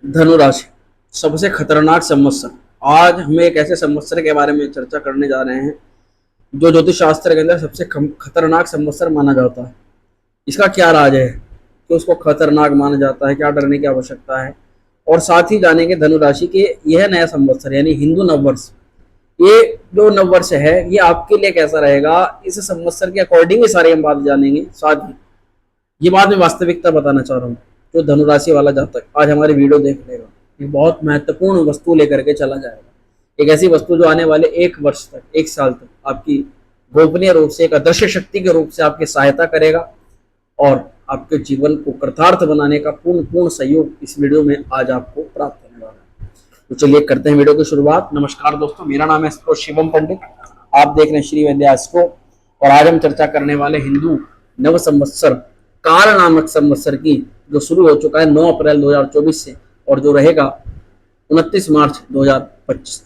धनु राशि सबसे खतरनाक संवत्सर। आज हम एक ऐसे संवत्सर के बारे में चर्चा करने जा रहे हैं जो ज्योतिष शास्त्र के अंदर सबसे खतरनाक संवत्सर माना जाता है। इसका क्या राज है कि उसको खतरनाक माना जाता है, क्या डरने की आवश्यकता है, और साथ ही जानेंगे धनु राशि के यह नया संवत्सर यानी हिंदू नववर्ष, ये जो नववर्ष है ये आपके लिए कैसा रहेगा, इस संवत्सर के अकॉर्डिंग ये सारी हम बात जानेंगे। साथ ही ये बात मैं वास्तविकता बताना चाह रहा हूँ। जो धनुराशि वाला जातक आज हमारी वीडियो देख लेगा, ये बहुत महत्वपूर्ण वस्तु लेकर के चला जाएगा। एक ऐसी वस्तु जो आने वाले 1 वर्ष तक, 1 साल तक आपकी गोपनीय रूप से, एक अदृश्य शक्ति के रूप से आपकी सहायता करेगा और आपके जीवन को कृतार्थ बनाने का पूर्ण सहयोग इस वीडियो में आज आपको प्राप्त होने वाला है। तो चलिए करते हैं वीडियो की शुरुआत। नमस्कार दोस्तों, मेरा नाम है एस्ट्रो शिवम पंडित, आप देख रहे हैं श्री वैद्य एस्ट्रो, और आज हम चर्चा करने वाले हिंदू नव संवत्सर काल नामक संवत्सर की, जो शुरू हो चुका है 9 अप्रैल 2024 से और जो रहेगा 29 मार्च 2025।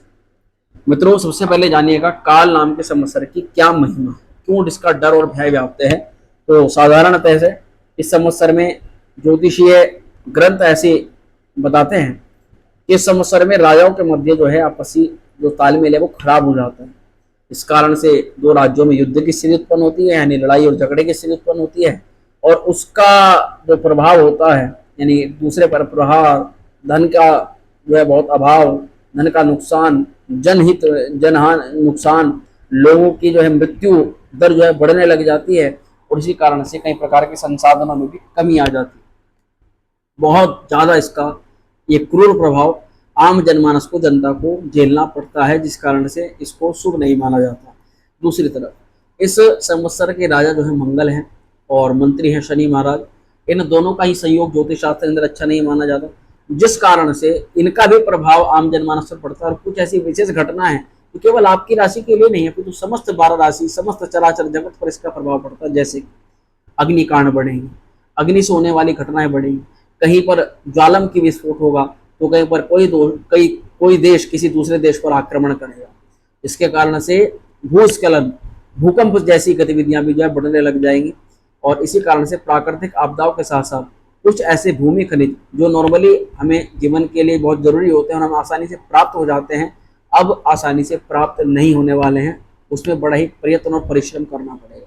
मित्रों, सबसे पहले जानिएगा काल नाम के संवत्सर की क्या महिमा, क्यों इसका डर और भय व्याप्त है। तो साधारणतः से इस संवत्सर में ज्योतिषीय ग्रंथ ऐसे बताते हैं कि इस संवत्सर में राजाओं के मध्य जो है आपसी जो तालमेल है वो खराब हो जाता है। इस कारण से दो राज्यों में युद्ध की स्थिति उत्पन्न होती है, यानी लड़ाई और झगड़े की स्थिति उत्पन्न होती है, और उसका जो प्रभाव होता है यानी एक दूसरे पर प्रभाव, धन का जो है बहुत अभाव, धन का नुकसान, जनहित जनहान नुकसान, लोगों की जो है मृत्यु दर जो है बढ़ने लग जाती है, और इसी कारण से कई प्रकार के संसाधनों में भी कमी आ जाती है। बहुत ज्यादा इसका ये क्रूर प्रभाव आम जनमानस को, जनता को झेलना पड़ता है, जिस कारण से इसको शुभ नहीं माना जाता। दूसरी तरफ इस संवत्सर के राजा जो है मंगल हैं और मंत्री हैं शनि महाराज। इन दोनों का ही संयोग ज्योतिष शास्त्र के अंदर अच्छा नहीं माना जाता, जिस कारण से इनका भी प्रभाव आम जनमानस पर पड़ता है। और कुछ ऐसी विशेष घटना है तो केवल आपकी राशि के लिए नहीं है, तो समस्त 12 राशि, समस्त चराचर जगत पर इसका प्रभाव पड़ता है। जैसे अग्निकांड बढ़ेंगे, अग्नि से होने वाली घटनाएं बढ़ेंगी, कहीं पर ज्वालम की विस्फोट होगा, तो कहीं पर कोई देश किसी दूसरे देश पर आक्रमण करेगा। इसके कारण से भूस्खलन, भूकंप जैसी गतिविधियां भी जो है बढ़ने लग जाएंगी, और इसी कारण से प्राकृतिक आपदाओं के साथ साथ कुछ ऐसे भूमि खनिज जो नॉर्मली हमें जीवन के लिए बहुत जरूरी होते हैं और हम आसानी से प्राप्त हो जाते हैं, अब आसानी से प्राप्त नहीं होने वाले हैं। उसमें बड़ा ही प्रयत्न और परिश्रम करना पड़ेगा।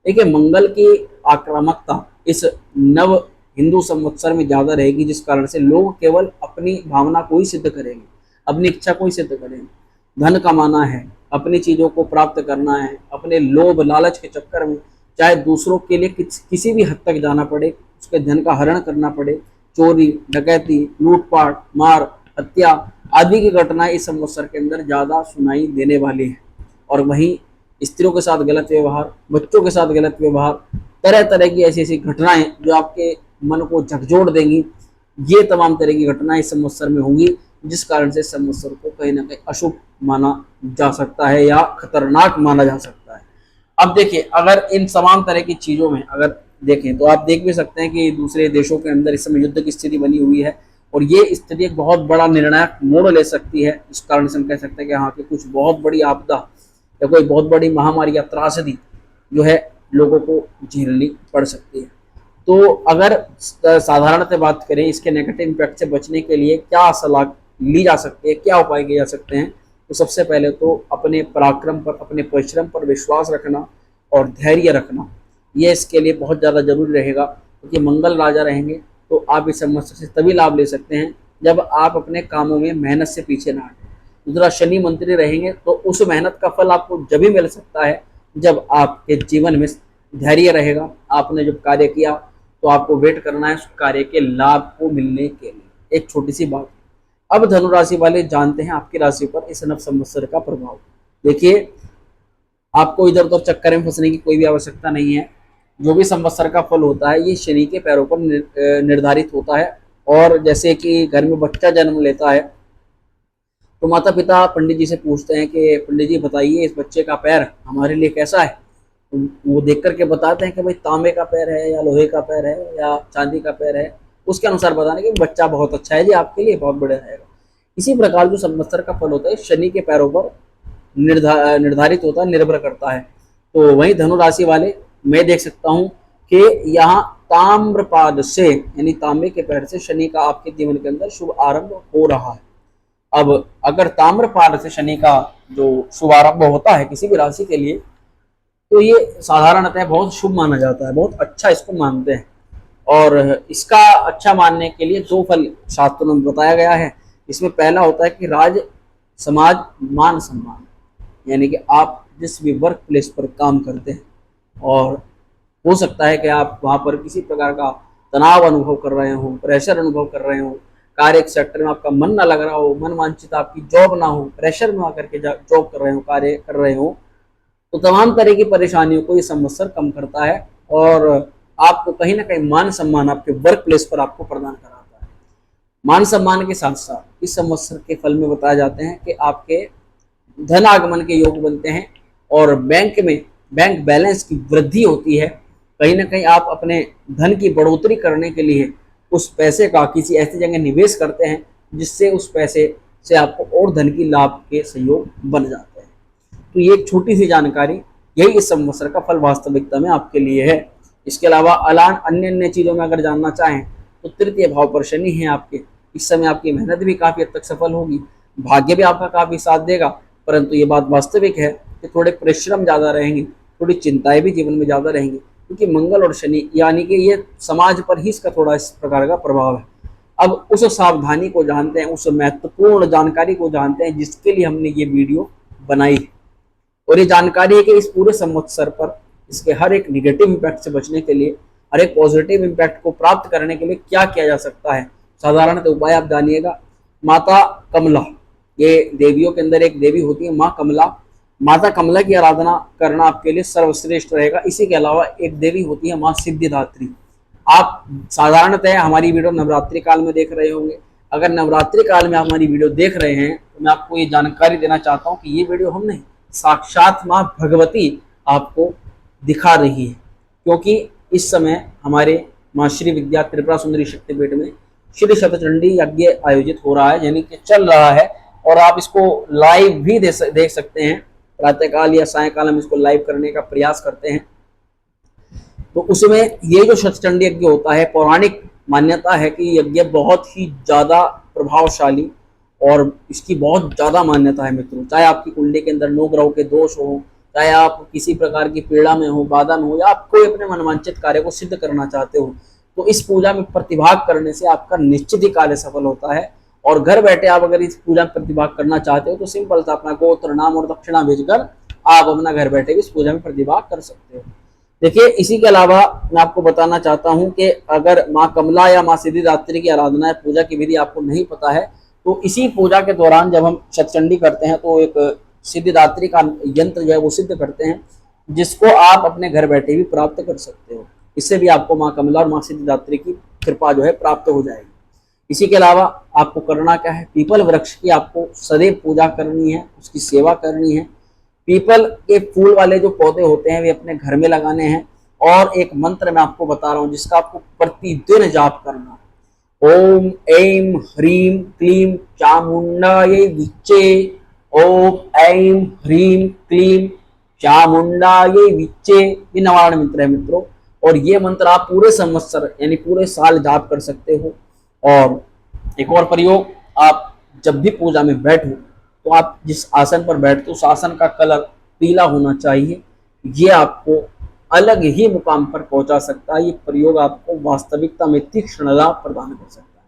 देखिए, मंगल की आक्रामकता इस नव हिंदू संवत्सर में ज्यादा रहेगी, जिस कारण से लोग केवल अपनी भावना को ही सिद्ध करेंगे, अपनी इच्छा को ही सिद्ध करेंगे। धन कमाना है, अपनी चीजों को प्राप्त करना है, अपने लोभ लालच के चक्कर में चाहे दूसरों के लिए किसी भी हद तक जाना पड़े, उसके धन का हरण करना पड़े, चोरी डकैती, लूटपाट, मार, हत्या आदि की घटनाएं इस संवत्सर के अंदर ज्यादा सुनाई देने वाली है। और वहीं स्त्रियों के साथ गलत व्यवहार, बच्चों के साथ गलत व्यवहार, तरह तरह की ऐसी ऐसी घटनाएं जो आपके मन को झकझोर देंगी, ये तमाम तरह की घटनाएं इस संवत्सर में होंगी, जिस कारण से संवत्सर को कहीं ना कहीं अशुभ माना जा सकता है या खतरनाक माना जा सकता है। अब देखिए, अगर इन तमाम तरह की चीजों में अगर देखें तो आप देख भी सकते हैं कि दूसरे देशों के अंदर इस समय युद्ध की स्थिति बनी हुई है, और ये स्थिति एक बहुत बड़ा निर्णायक मोड़ ले सकती है। इस कारण से हम कह सकते हैं कि हाँ, कि कुछ बहुत बड़ी आपदा या कोई बहुत बड़ी महामारी या त्रासदी जो है लोगों को झेलनी पड़ सकती है। तो अगर साधारणतः बात करें, इसके नेगेटिव इम्पैक्ट से बचने के लिए क्या सलाह ली जा सकती है, क्या उपाय किए जा सकते हैं, तो सबसे पहले तो अपने पराक्रम पर, अपने परिश्रम पर विश्वास रखना और धैर्य रखना, ये इसके लिए बहुत ज़्यादा जरूरी रहेगा। क्योंकि मंगल राजा रहेंगे तो आप इस समस्या से तभी लाभ ले सकते हैं जब आप अपने कामों में मेहनत से पीछे ना हटें। दूसरा, शनि मंत्री रहेंगे तो उस मेहनत का फल आपको जब भी मिल सकता है जब आपके जीवन में धैर्य रहेगा। आपने जब कार्य किया तो आपको वेट करना है उस कार्य के लाभ को मिलने के लिए। एक छोटी सी बात। अब धनु राशि वाले जानते हैं आपकी राशि पर इस नव संवत्सर का प्रभाव। देखिए, आपको इधर उधर चक्कर में फंसने की कोई भी आवश्यकता नहीं है। जो भी संवत्सर का फल होता है ये शनि के पैरों पर निर्धारित होता है। और जैसे कि घर में बच्चा जन्म लेता है तो माता पिता पंडित जी से पूछते हैं कि पंडित जी बताइए, इस बच्चे का पैर हमारे लिए कैसा है। तो वो देख करके बताते हैं कि भाई तांबे का पैर है या लोहे का पैर है या चांदी का पैर है, उसके अनुसार बताने कि बच्चा बहुत अच्छा है जी, आपके लिए बहुत बढ़िया रहेगा। इसी प्रकार जो संवत्सर का फल होता है शनि के पैरों पर निर्धारित होता है, निर्भर करता है। तो वही धनु राशि वाले मैं देख सकता हूँ कि यहाँ ताम्रपाद से यानी तांबे के पैर से शनि का आपके जीवन के अंदर शुभ आरंभ हो रहा है। अब अगर ताम्रपाद से शनि का जो शुभारंभ होता है किसी भी राशि के लिए, तो ये साधारणतः बहुत शुभ माना जाता है, बहुत अच्छा इसको मानते हैं। और इसका अच्छा मानने के लिए दो फल शास्त्रों में बताया गया है। इसमें पहला होता है कि राज समाज मान सम्मान, यानी कि आप जिस भी वर्क प्लेस पर काम करते हैं और हो सकता है कि आप वहाँ पर किसी प्रकार का तनाव अनुभव कर रहे हो, प्रेशर अनुभव कर रहे हो, कार्य सेक्टर में आपका मन ना लग रहा हो, मन वांछित आपकी जॉब ना हो, प्रेशर में आकर के जॉब कर रहे हो, कार्य कर रहे हो, तो तमाम तरह की परेशानियों को ये संवत्सर कम करता है और आपको कहीं ना कहीं मान सम्मान आपके वर्क प्लेस पर आपको प्रदान कराता है। मान सम्मान के साथ साथ इस संवत्सर के फल में बताए जाते हैं कि आपके धन आगमन के योग बनते हैं और बैंक में बैंक बैलेंस की वृद्धि होती है। कहीं ना कहीं आप अपने धन की बढ़ोतरी करने के लिए उस पैसे का किसी ऐसी जगह निवेश करते हैं जिससे उस पैसे से आपको और धन की लाभ के सहयोग बन जाते हैं। तो ये एक छोटी सी जानकारी, यही इस संवत्सर का फल वास्तविकता में आपके लिए है। इसके अलावा अन्य अन्य चीज़ों में अगर जानना चाहें तो तृतीय भाव पर शनि है आपके। इस समय आपकी मेहनत भी काफ़ी हद तक सफल होगी, भाग्य भी आपका काफ़ी साथ देगा, परंतु ये बात वास्तविक है कि थोड़े परिश्रम ज़्यादा रहेंगे, थोड़ी चिंताएं भी जीवन में ज़्यादा रहेंगी, क्योंकि मंगल और शनि यानी कि ये समाज पर ही इसका थोड़ा इस प्रकार का प्रभाव है। अब उस सावधानी को जानते हैं, उस महत्वपूर्ण जानकारी को जानते हैं जिसके लिए हमने ये वीडियो बनाई है। और ये जानकारी है कि इस पूरे संवत्सर पर इसके हर एक निगेटिव इम्पैक्ट से बचने के लिए, हर एक पॉजिटिव इम्पैक्ट को प्राप्त करने के लिए क्या किया जा सकता है। साधारणतः उपाय आप जानिएगा। माता कमला, ये देवियों के अंदर एक देवी होती है माँ कमला। माता कमला की आराधना करना आपके लिए सर्वश्रेष्ठ रहेगा। इसी के अलावा एक देवी होती है माँ सिद्धिदात्री। आप साधारणतः हमारी वीडियो नवरात्रि काल में देख रहे होंगे। अगर नवरात्रि काल में हमारी वीडियो देख रहे हैं तो मैं आपको ये जानकारी देना चाहता हूँ कि ये वीडियो हम नहीं, साक्षात माँ भगवती आपको दिखा रही है, क्योंकि इस समय हमारे माँ श्री विद्या त्रिपुरा सुंदरी शक्तिपीठ में श्री शतचंडी यज्ञ आयोजित हो रहा है, यानी कि चल रहा है। और आप इसको लाइव भी देख सकते हैं। प्रातःकाल या सायंकाल हम इसको लाइव करने का प्रयास करते हैं। तो उसमें ये जो शतचंडी यज्ञ होता है, पौराणिक मान्यता है कि यज्ञ बहुत ही ज़्यादा प्रभावशाली और इसकी बहुत ज़्यादा मान्यता है मित्रों। चाहे आपकी कुंडली के अंदर 9 ग्रहों के दोष हो, चाहे आप किसी प्रकार की पीड़ा में हो, बाधा में हो, या आप कोई अपने मनवांछित कार्य को सिद्ध करना चाहते हो, तो इस पूजा में प्रतिभाग करने से आपका निश्चित ही कार्य सफल होता है। और घर बैठे आप अगर इस पूजा में प्रतिभाग करना चाहते हो तो सिंपल सा अपना गोत्र, नाम और दक्षिणा भेजकर आप अपना घर बैठे इस पूजा में प्रतिभाग कर सकते हो। देखिए, इसी के अलावा मैं आपको बताना चाहता हूं कि अगर माँ कमला या माँ सिद्धिदात्री की आराधना या पूजा की विधि आपको नहीं पता है, तो इसी पूजा के दौरान जब हम शतचंडी करते हैं तो एक सिद्धिदात्री का यंत्र जो है वो सिद्ध करते हैं, जिसको आप अपने घर बैठे भी प्राप्त कर सकते हो। इससे भी आपको माँ कमला और माँ सिद्धिदात्री की कृपा जो है प्राप्त हो जाएगी। इसी के अलावा आपको करना क्या है, पीपल वृक्ष की आपको सदैव पूजा करनी है, उसकी सेवा करनी है। पीपल के फूल वाले जो पौधे होते हैं वे अपने घर में लगाने हैं। और एक मंत्र मैं आपको बता रहा हूँ जिसका आपको प्रतिदिन जाप करना है। ओम ऐं ह्रीं क्लीं चामुंडायै विच्चे, ओम ऐं ह्रीं क्लीं चामुंडायै विच्चे। ये नवारण मंत्र है मित्रों, और ये मंत्र आप पूरे संवत्सर यानी पूरे साल जाप कर सकते हो। और एक और प्रयोग, आप जब भी पूजा में बैठो तो आप जिस आसन पर बैठते हो उस आसन का कलर पीला होना चाहिए। ये आपको अलग ही मुकाम पर पहुंचा सकता है। ये प्रयोग आपको वास्तविकता में तीक्ष्ण लाभ प्रदान कर सकता है।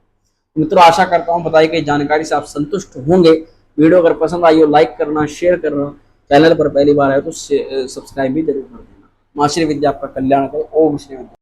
मित्रों, आशा करता हूं बताई गई जानकारी से आप संतुष्ट होंगे। वीडियो अगर पसंद आई हो लाइक करना, शेयर करना, चैनल पर पहली बार आए तो सब्सक्राइब भी जरूर कर देना। माँ श्री विद्या आपका कल्याण करे। ओम श्री विद्या।